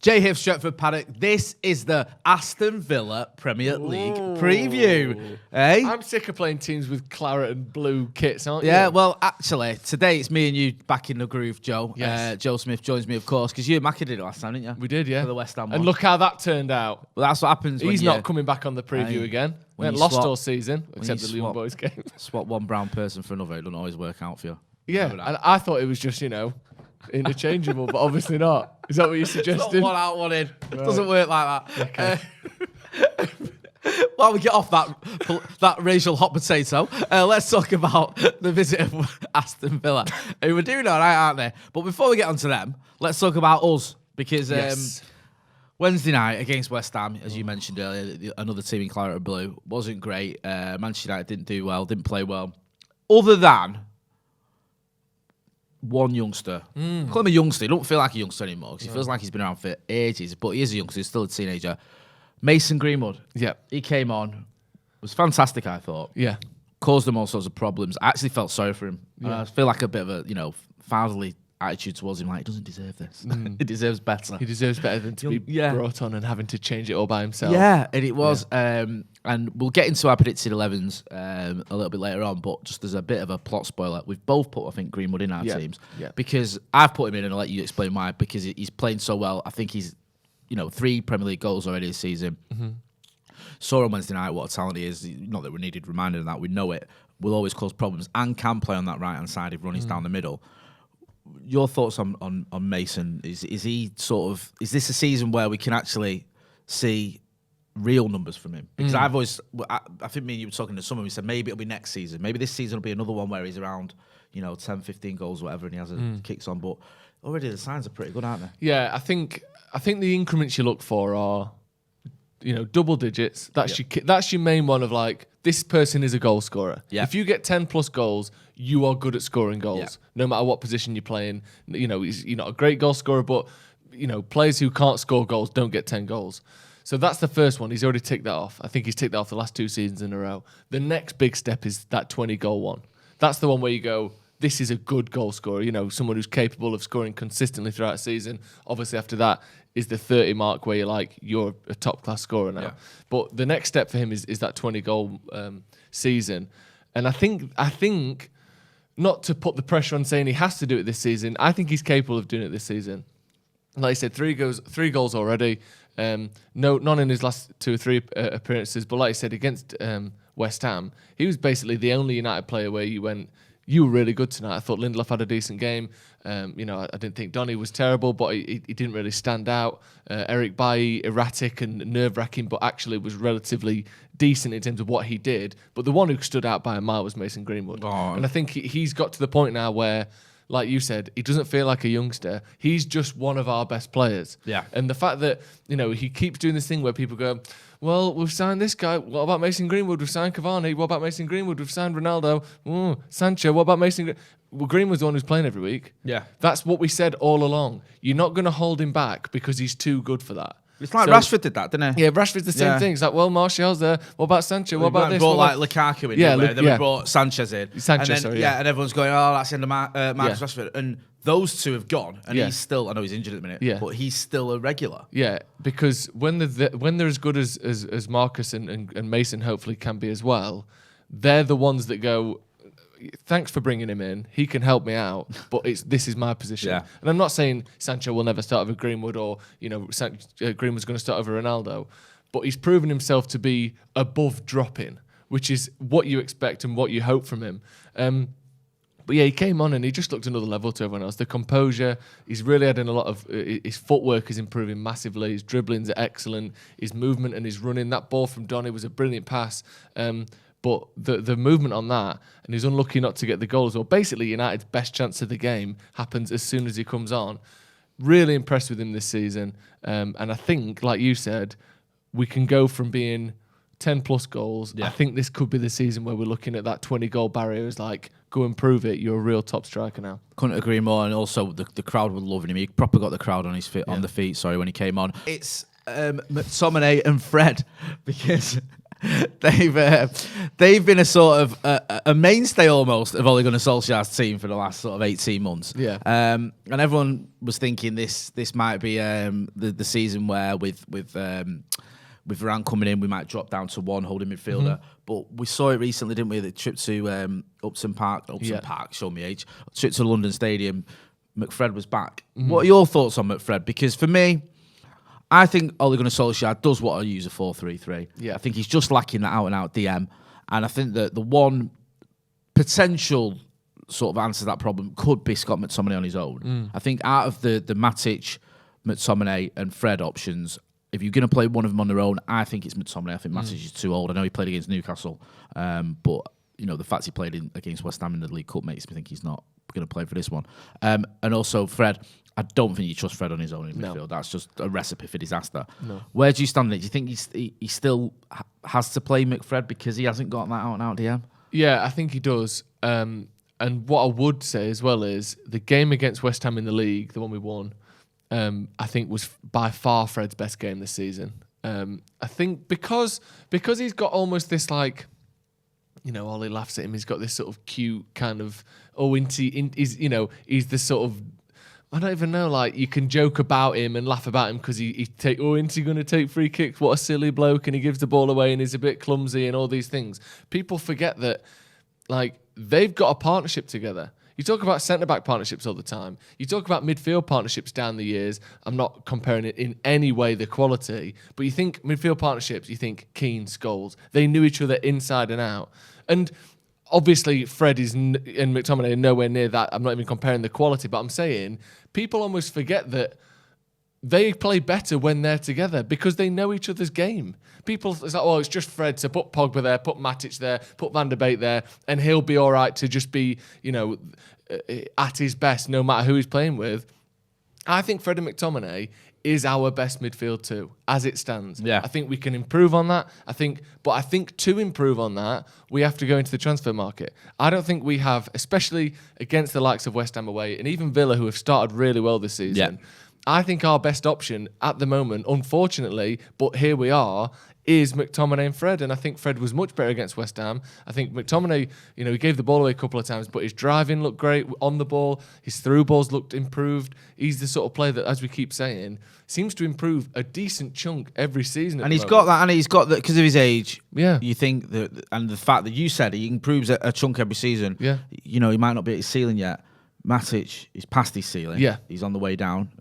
Jay Hiff, Stretford, Paddock. This is the Aston Villa Premier League preview. Hey? I'm sick of playing teams with claret and blue kits, aren't you? Yeah, well, actually, today it's me and you back in the groove, Joe. Yes. Joe Smith joins me, of course, because you and Mackie did it last time, didn't you? We did, yeah. For the West Ham And one. look how that turned out. Well, that's what happens when He's not coming back on the preview again. We when haven't you lost swap- all season, except you the Young Boys game. swap one brown person for another. It doesn't always work out for you. Yeah, and I thought it was just, interchangeable, but obviously not. Is that what you're suggesting? Not one out, one in. Right. Doesn't work like that. Okay. While we get off that racial hot potato, let's talk about the visit of Aston Villa, who were doing all right, aren't they? But before we get onto them, let's talk about us, because Wednesday night against West Ham, as you mentioned earlier, another team in claret and blue, wasn't great. Manchester United didn't do well, didn't play well. Other than one youngster. Call him a youngster. He don't feel like a youngster anymore because he feels like he's been around for ages, but he is a youngster. He's still a teenager. Mason Greenwood. Yeah. He came on. Was fantastic, I thought. Yeah. Caused them all sorts of problems. I actually felt sorry for him. Yeah. I feel like a bit of a, fatherly attitude towards him. Like, he doesn't deserve this. He deserves better. He deserves better than to be brought on and having to change it all by himself. Yeah, and it was. And we'll get into our predicted 11s a little bit later on, but just as a bit of a plot spoiler, we've both put, I think, Greenwood in our teams. Yeah. Because I've put him in, and I'll let you explain why, because he's playing so well. I think he's, 3 Premier League goals already this season. Mm-hmm. Saw on Wednesday night what a talent he is. Not that we needed reminding of that, we know it. Will always cause problems and can play on that right-hand side if Ronnie's down the middle. Your thoughts on Mason? Is he is this a season where we can actually see real numbers from him? Because I think me and you were talking to someone, we said maybe it'll be next season. Maybe this season will be another one where he's around, 10, 15 goals, whatever, and he has kicks on. But already the signs are pretty good, aren't they? Yeah, I think the increments you look for are, double digits. That's your main one of like, this person is a goal scorer. Yeah. If you get 10 plus goals, you are good at scoring goals, no matter what position you're playing. You're not a great goal scorer, but players who can't score goals don't get 10 goals. So that's the first one. He's already ticked that off. I think he's ticked that off the last 2 seasons in a row. The next big step is that 20-goal one. That's the one where you go, this is a good goal scorer, someone who's capable of scoring consistently throughout a season. Obviously, after that is the 30 mark where you're a top-class scorer now. Yeah. But the next step for him is that 20-goal season. And I think, not to put the pressure on saying he has to do it this season, I think he's capable of doing it this season. Like I said, 3 goals already. None in his last 2 or 3 appearances. But like I said, against West Ham, he was basically the only United player where you went, you were really good tonight. I thought Lindelof had a decent game. I didn't think Donny was terrible, but he didn't really stand out. Eric Bailly, erratic and nerve-wracking, but actually was relatively decent in terms of what he did. But the one who stood out by a mile was Mason Greenwood. Oh. And I think he's got to the point now where, like you said, he doesn't feel like a youngster. He's just one of our best players. Yeah. And the fact that, he keeps doing this thing where people go, well, we've signed this guy. What about Mason Greenwood? We've signed Cavani. What about Mason Greenwood? We've signed Ronaldo. Sancho. What about Mason Greenwood? Well, Greenwood's the one who's playing every week. Yeah. That's what we said all along. You're not going to hold him back because he's too good for that. It's like Rashford did that, didn't he? Yeah, Rashford's the same thing. It's like, well, Martial's there. What about Sancho? What about this? We brought Lukaku in, then we brought Sanchez in. And everyone's going, that's the end of Marcus Rashford. And those two have gone, and he's still, I know he's injured at the minute, but he's still a regular. Yeah, because when they're as good as Marcus and Mason hopefully can be as well, they're the ones that go, thanks for bringing him in. He can help me out, but this is my position. Yeah. And I'm not saying Sancho will never start over Greenwood or Greenwood's going to start over Ronaldo, but he's proven himself to be above dropping, which is what you expect and what you hope from him. But yeah, he came on and he just looked another level to everyone else. The composure, he's really adding a lot of, his footwork is improving massively. His dribblings are excellent. His movement and his running. That ball from Donny was a brilliant pass. But the movement on that, and he's unlucky not to get the goal as well. Basically, United's best chance of the game happens as soon as he comes on. Really impressed with him this season. And I think, like you said, we can go from being 10 plus goals. Yeah. I think this could be the season where we're looking at that 20-goal barrier as like, go and prove it. You're a real top striker now. Couldn't agree more. And also, the crowd were loving him. He proper got the crowd on the feet. Sorry, when he came on. It's McTominay and Fred, because they've been a sort of a mainstay almost of Ole Gunnar Solskjaer's team for the last sort of 18 months. Yeah. And everyone was thinking this might be the season where with Varane coming in, we might drop down to one holding midfielder. But we saw it recently, didn't we? The trip to Upton Park, show me age. Trip to London Stadium, McFred was back. What are your thoughts on McFred? Because for me, I think Ole Gunnar Solskjaer does what I use a 4-3-3. Yeah. I think he's just lacking that out-and-out DM. And I think that the one potential sort of answer to that problem could be Scott McTominay on his own. I think out of the Matic, McTominay and Fred options, if you're going to play one of them on their own, I think it's McTominay. I think Matic is too old. I know he played against Newcastle, but the fact he played against West Ham in the League Cup makes me think he's not going to play for this one. And also Fred, I don't think you trust Fred on his own in midfield. That's just a recipe for disaster. No. Where do you stand on it? Do you think he still has to play McFred because he hasn't got that out-and-out DM? Yeah, I think he does. And what I would say as well is the game against West Ham in the league, the one we won, I think was by far Fred's best game this season. I think because he's got almost this like, Ollie laughs at him. He's got this sort of cute kind of he's the sort of, I don't even know, like you can joke about him and laugh about him because isn't he going to take free kicks? What a silly bloke, and he gives the ball away and he's a bit clumsy and all these things. People forget that like they've got a partnership together. You talk about centre-back partnerships all the time. You talk about midfield partnerships down the years. I'm not comparing it in any way the quality, but you think midfield partnerships, you think Keane, Scholes. They knew each other inside and out. And obviously, Fred and McTominay are nowhere near that. I'm not even comparing the quality, but I'm saying people almost forget that they play better when they're together because they know each other's game. People, it's like, it's just Fred, so put Pogba there, put Matic there, put Van der Beek there, and he'll be all right to just be, at his best no matter who he's playing with. I think Fred and McTominay is our best midfield too, as it stands. Yeah. I think we can improve on that. I think to improve on that, we have to go into the transfer market. I don't think we have, especially against the likes of West Ham away, and even Villa, who have started really well this season. Yeah. I think our best option at the moment, unfortunately, but here we are, is McTominay and Fred. And I think Fred was much better against West Ham. I think McTominay, he gave the ball away a couple of times, but his driving looked great on the ball. His through balls looked improved. He's the sort of player that, as we keep saying, seems to improve a decent chunk every season. And he's got that, and he's got that because of his age. Yeah. You think that, and the fact that you said he improves a chunk every season. Yeah. He might not be at his ceiling yet. Matic is past his ceiling. Yeah. He's on the way down.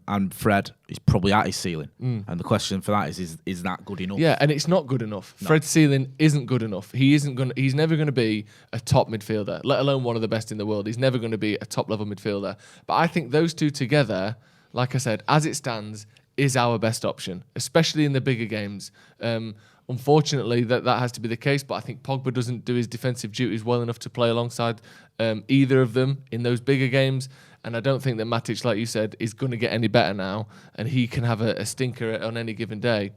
And Fred is probably at his ceiling. And the question for that is that good enough? Yeah, and it's not good enough. No. Fred's ceiling isn't good enough. He's never going to be a top midfielder, let alone one of the best in the world. He's never going to be a top level midfielder. But I think those two together, like I said, as it stands, is our best option, especially in the bigger games. Unfortunately, that has to be the case, but I think Pogba doesn't do his defensive duties well enough to play alongside either of them in those bigger games. And I don't think that Matic, like you said, is going to get any better now, and he can have a stinker on any given day.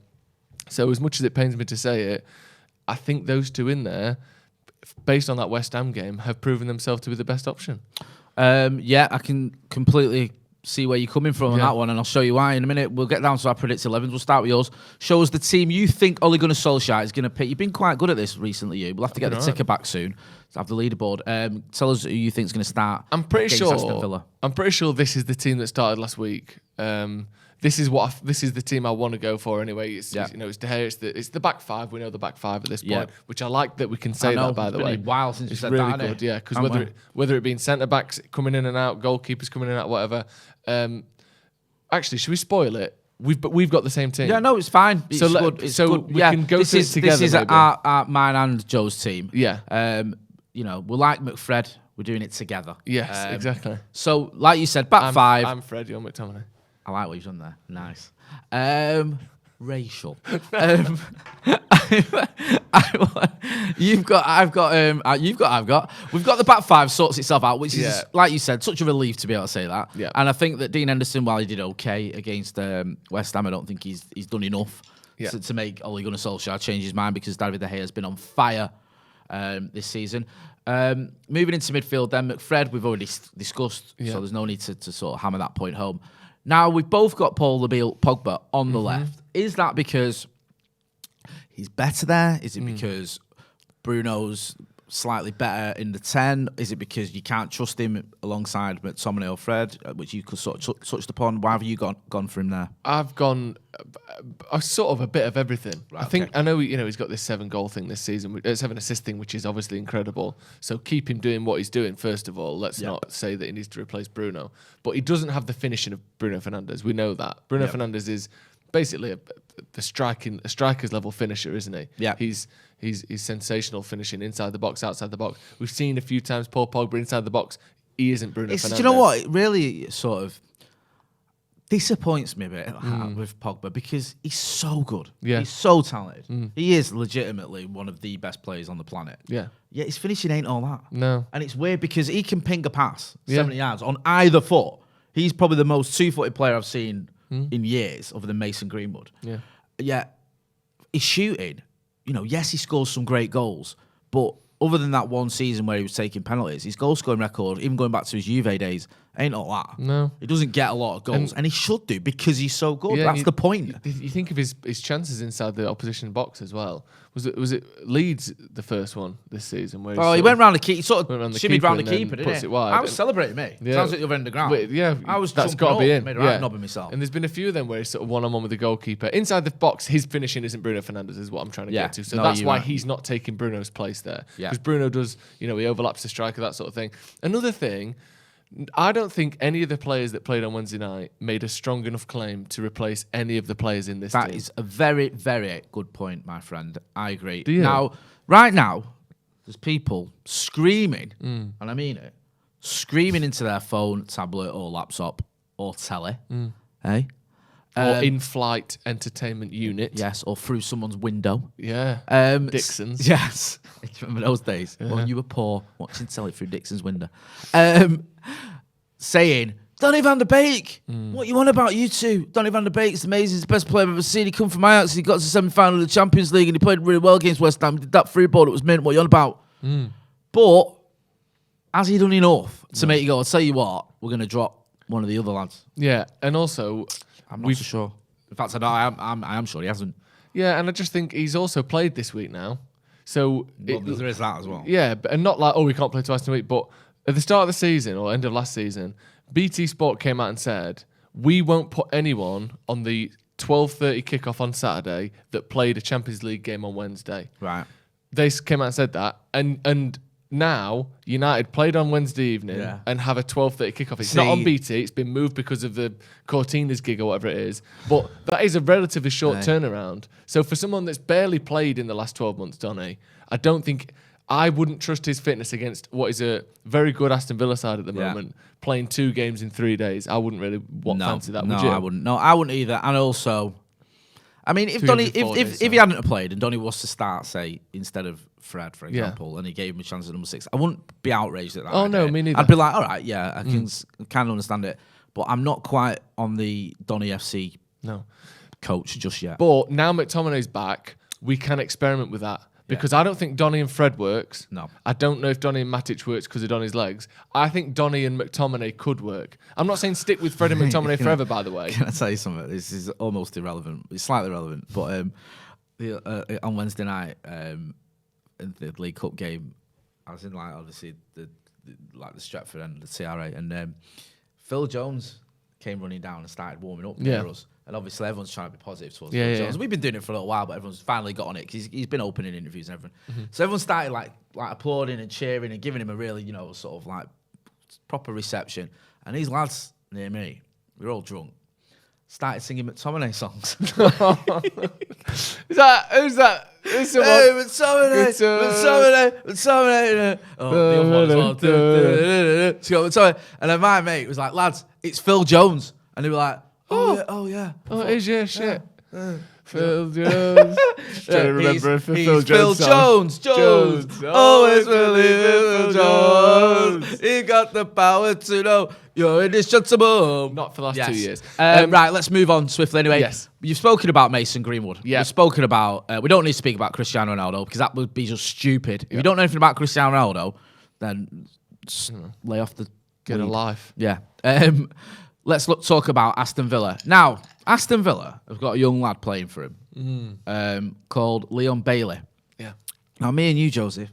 So as much as it pains me to say it, I think those two in there, based on that West Ham game, have proven themselves to be the best option. Yeah, I can completely see where you're coming from on that one, and I'll show you why in a minute. We'll get down to our predicted 11s. We'll start with yours. Show us the team you think Ole Gunnar Solskjaer is going to pick. You've been quite good at this recently, you. We'll have to get the ticker back soon to have the leaderboard. Tell us who you think is going to start. I'm pretty sure Aston Villa. I'm pretty sure this is the team that started last week. This is the team I want to go for anyway. It's De Gea. It's the back five. We know the back five at this point, which I like that we can say that. By the way, it's been a while since it's you said really that. Good, yeah. Because whether it be centre backs coming in and out, goalkeepers coming in and out, whatever. Actually, should we spoil it? We've got the same team. Yeah, no, it's fine. It's good. It's good. We can go through it together. This is our mine and Joe's team. Yeah. We're like McFred. We're doing it together. Yes, exactly. So, like you said, back five. I'm Fred. You're McTominay. I like what you've done there. Nice. Racial. We've got the back five sorts itself out, which is, like you said, such a relief to be able to say that. Yeah. And I think that Dean Henderson, while he did okay against West Ham, I don't think he's done enough to make Ole Gunnar Solskjaer change his mind, because David De Gea has been on fire this season. Moving into midfield, then McFred, we've already discussed, so there's no need to sort of hammer that point home. Now, we've both got Paul Pogba on the left. Is that because he's better there? Is it because Bruno's slightly better in the 10? Is it because you can't trust him alongside McTominay or Fred, which you could sort of touched upon? Why have you gone for him there? I've gone sort of a bit of everything. Right, I know he's got this 7-goal thing this season, 7 assist thing, which is obviously incredible. So keep him doing what he's doing. First of all, let's not say that he needs to replace Bruno, but he doesn't have the finishing of Bruno Fernandes. We know that Bruno Fernandes is basically a striker's level finisher, isn't he? Yeah, he's sensational finishing inside the box, outside the box. We've seen a few times Paul Pogba inside the box. He isn't Bruno Fernandes. Do you know what? It really sort of disappoints me a bit with Pogba because he's so good. Yeah. He's so talented. He is legitimately one of the best players on the planet. Yeah. Yeah, his finishing ain't all that. No. And it's weird because he can ping a pass 70 yards on either foot. He's probably the most two-footed player I've seen in years, other than Mason Greenwood. Yeah. Yeah. His shooting, yes, he scores some great goals, but other than that one season where he was taking penalties, his goal-scoring record, even going back to his Juve days, ain't all that. No. He doesn't get a lot of goals, and he should do because he's so good. That's the point. You think of his chances inside the opposition box as well. Was it Leeds, the first one this season? Where he went round the keeper. He sort of shimmied round the keeper, didn't he? It wide. I was celebrating, mate. Yeah. Sounds like you're in the ground. I was that's got to be in. Made a right knob of myself. And there's been a few of them where he's sort of one-on-one with the goalkeeper. Inside the box, his finishing isn't Bruno Fernandes, is what I'm trying to get to. So that's why he's not taking Bruno's place there. Because Bruno does, he overlaps the striker, that sort of thing. Another thing, I don't think any of the players that played on Wednesday night made a strong enough claim to replace any of the players in this team. That is a very, very good point, my friend. I agree. Do you? Now, right now, there's people screaming, and I mean it, screaming into their phone, tablet, or laptop, or telly, hey? Or in-flight entertainment unit. Yes, or through someone's window. Yeah. Dixon's. Yes. Remember those days when you were poor, watching telly through Dixon's window. Saying, Donny van der Beek, what you on about, you two? Donny van der Beek's amazing. He's the best player I've ever seen. He come from Ajax. He got to the semi-final of the Champions League and he played really well against West Ham. He did that free ball that was mint. What you on about? But has he done enough to make you go, I'll tell you what, we're going to drop one of the other lads? Yeah, and also... I'm not so sure. In fact, I am sure he hasn't. Yeah, and I just think he's also played this week now. So there is that as well. Yeah, and not like, we can't play twice in a week, but at the start of the season or end of last season, BT Sport came out and said, we won't put anyone on the 12:30 kickoff on Saturday that played a Champions League game on Wednesday. Right. They came out and said that, and now United played on Wednesday evening and have a 12:30 kickoff. It's not on BT. It's been moved because of the Cortina's gig or whatever it is. But that is a relatively short turnaround. So for someone that's barely played in the last 12 months, Donny, I wouldn't trust his fitness against what is a very good Aston Villa side at the moment, playing 2 games in 3 days. I wouldn't really fancy that, would you? I wouldn't. No, I wouldn't either. And also, I mean, if Donny, if he hadn't played and Donny was to start, say, instead of Fred, for example, and he gave him a chance at number 6, I wouldn't be outraged at that. Oh, no, me neither. I'd be like, all right, yeah, I can kind of understand it. But I'm not quite on the Donny FC coach just yet. But now McTominay's back, we can experiment with that. Because I don't think Donny and Fred works. No. I don't know if Donny and Matic works because of Donny's legs. I think Donny and McTominay could work. I'm not saying stick with Fred and McTominay forever, by the way. Can I tell you something? This is almost irrelevant. It's slightly relevant. But on Wednesday night, in the League Cup game, I was in obviously the Stretford and the CRA, and Phil Jones came running down and started warming up near us. And obviously everyone's trying to be positive towards Phil Jones. We've been doing it for a little while, but everyone's finally got on it because he's been open in interviews and everything. So everyone started like applauding and cheering and giving him a really, sort of like proper reception. And these lads near me, we were all drunk, started singing McTominay songs. Who's that? Hey, McTominay. Oh, the other one as well. And then my mate was like, lads, it's Phil Jones. And they were like, Oh yeah. Oh, it is, shit. Phil Jones. Trying to remember if Phil Jones. Always believe in Phil Jones. He got the power to know you're indestructible. Not for the last 2 years. Right, let's move on swiftly anyway. Yes. You've spoken about Mason Greenwood. Yeah. You've spoken about... we don't need to speak about Cristiano Ronaldo because that would be just stupid. If you don't know anything about Cristiano Ronaldo, then lay off the... Get a life. Yeah. Let's talk about Aston Villa. Now, Aston Villa have got a young lad playing for him. called Leon Bailey. Yeah. Now, me and you, Joseph,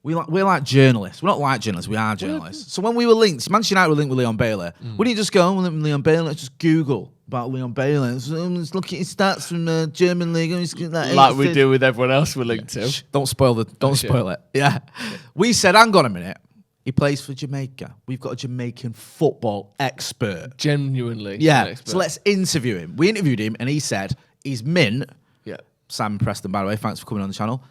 we're like journalists. We're not like journalists, we are journalists. So when we were linked, Manchester United were linked with Leon Bailey. We didn't just go, we're linked with Leon Bailey, let's just Google about Leon Bailey. Let's look at his stats from the German league. Like we do with everyone else we're linked to. Don't spoil it. Yeah. We said, hang on a minute. He plays for Jamaica. We've got a Jamaican football expert. Genuinely. Yeah. So let's interview him. We interviewed him and he said he's mint. Yeah. Simon Preston, by the way, thanks for coming on the channel.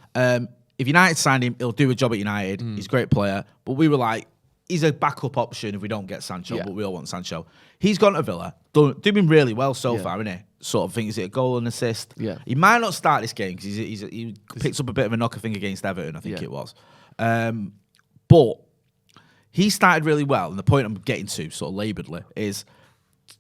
If United signed him, he'll do a job at United. He's a great player. But we were like, he's a backup option if we don't get Sancho, but we all want Sancho. He's gone to Villa, doing really well so far, isn't he? Sort of think, is it a goal and assist? Yeah. He might not start this game because he picked up a bit of a knocker thing against Everton, I think it was. But he started really well. And the point I'm getting to, sort of labouredly, is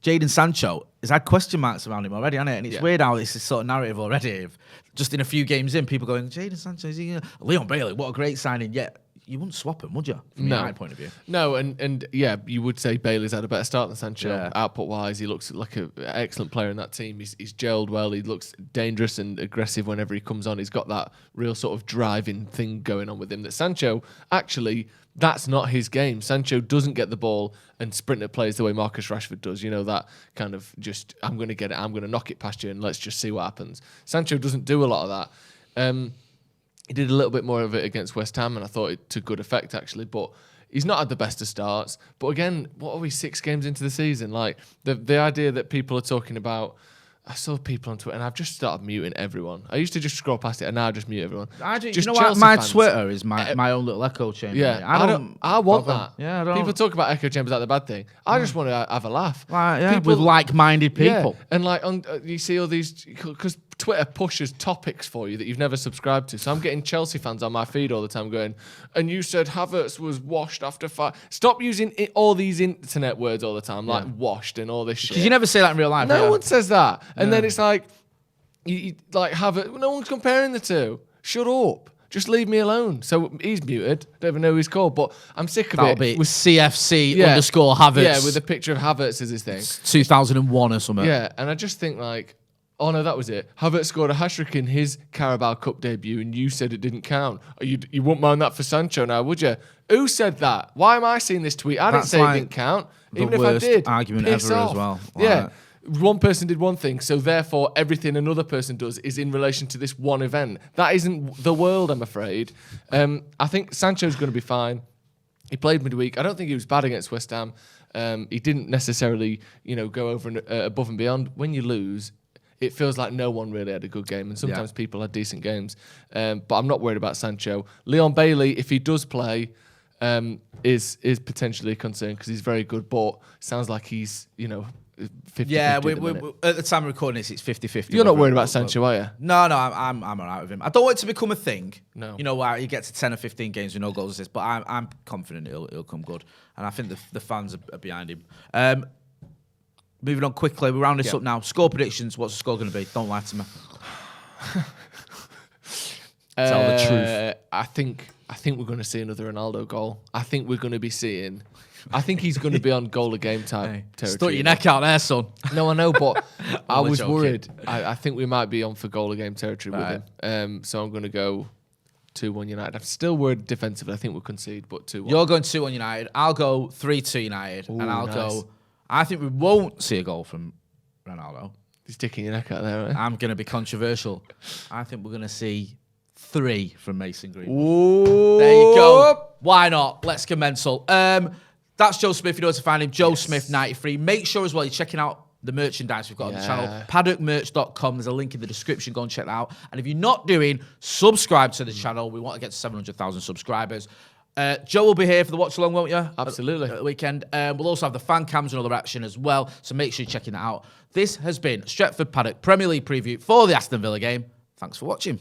Jadon Sancho has had question marks around him already, hasn't it? And it's weird how this is sort of narrative already. Just in a few games in, people going, Jadon Sancho, is he Leon Bailey, what a great signing. Yet you wouldn't swap him, would you? From my point of view. No, and yeah, you would say Bailey's had a better start than Sancho. Output-wise, he looks like an excellent player in that team. He's gelled well. He looks dangerous and aggressive whenever he comes on. He's got that real sort of driving thing going on with him that Sancho, actually, that's not his game. Sancho doesn't get the ball and sprint at plays the way Marcus Rashford does. You know, that kind of just, I'm going to get it, I'm going to knock it past you and let's just see what happens. Sancho doesn't do a lot of that. He did a little bit more of it against West Ham, and I thought it to good effect, actually. But he's not had the best of starts. But again, what are we, 6 games into the season? Like, the idea that people are talking about, I saw people on Twitter, and I've just started muting everyone. I used to just scroll past it, and now I just mute everyone. I do. Just you know what? My Twitter is my own little echo chamber. Yeah, I want that. Yeah, I don't. People talk about echo chambers like the bad thing. I just want to have a laugh. People, with like-minded people. Yeah. And like, you see all these, because Twitter pushes topics for you that you've never subscribed to. So I'm getting Chelsea fans on my feed all the time going, and you said Havertz was washed after 5. Stop using all these internet words all the time, like washed and all this shit. Because you never say that in real life. No one says that. And then it's like, you like Havertz, no one's comparing the two. Shut up. Just leave me alone. So he's muted. Don't even know who he's called, but I'm sick of That'll it. Be with CFC underscore Havertz. Yeah, with a picture of Havertz as his thing. 2001 or something. Yeah, and I just think like, oh no, that was it. Havertz scored a hat-trick in his Carabao Cup debut, and you said it didn't count. You wouldn't mind that for Sancho now, would you? Who said that? Why am I seeing this tweet? I didn't say it didn't count. Even if I did, argument piss ever off. as well. Yeah. One person did one thing, so therefore everything another person does is in relation to this one event. That isn't the world, I'm afraid. I think Sancho's going to be fine. He played midweek. I don't think he was bad against West Ham. He didn't necessarily, go over and above and beyond. When you lose, it feels like no one really had a good game, and sometimes people had decent games. But I'm not worried about Sancho. Leon Bailey, if he does play, is potentially a concern because he's very good, but sounds like he's 50-50 yeah, we at the time of recording this, it's 50-50. You're not worried about Sancho, are you? No, I'm all right with him. I don't want it to become a thing. No. You know, where he gets to 10 or 15 games with no goals assists, but I'm confident it'll come good. And I think the fans are behind him. Moving on quickly, we round this up now. Score predictions, what's the score going to be? Don't lie to me. Tell the truth. I think we're going to see another Ronaldo goal. I think he's going to be on goal a game type territory. Stuck your neck out there, son. No, I know, but I was worried. I think we might be on for goal a game territory with him. So I'm going to go 2-1 United. I'm still worried defensively. I think we'll concede, but 2-1. You're going 2-1 United. I'll go 3-2 United. Ooh, and I'll nice. go... I think we won't see a goal from Ronaldo. He's sticking your neck out there, right? I'm going to be controversial. I think we're going to see 3 from Mason Greenwood. Ooh. There you go. Why not? Let's get mental. That's Joe Smith. You know where to find him. Joe Smith 93. Make sure as well you're checking out the merchandise we've got on the channel. Paddockmerch.com. There's a link in the description. Go and check that out. And if you're not doing, subscribe to the channel. We want to get to 700,000 subscribers. Joe will be here for the watch along, won't you? Absolutely. At the weekend. We'll also have the fan cams and other action as well. So make sure you're checking that out. This has been Stretford Paddock Premier League preview for the Aston Villa game. Thanks for watching.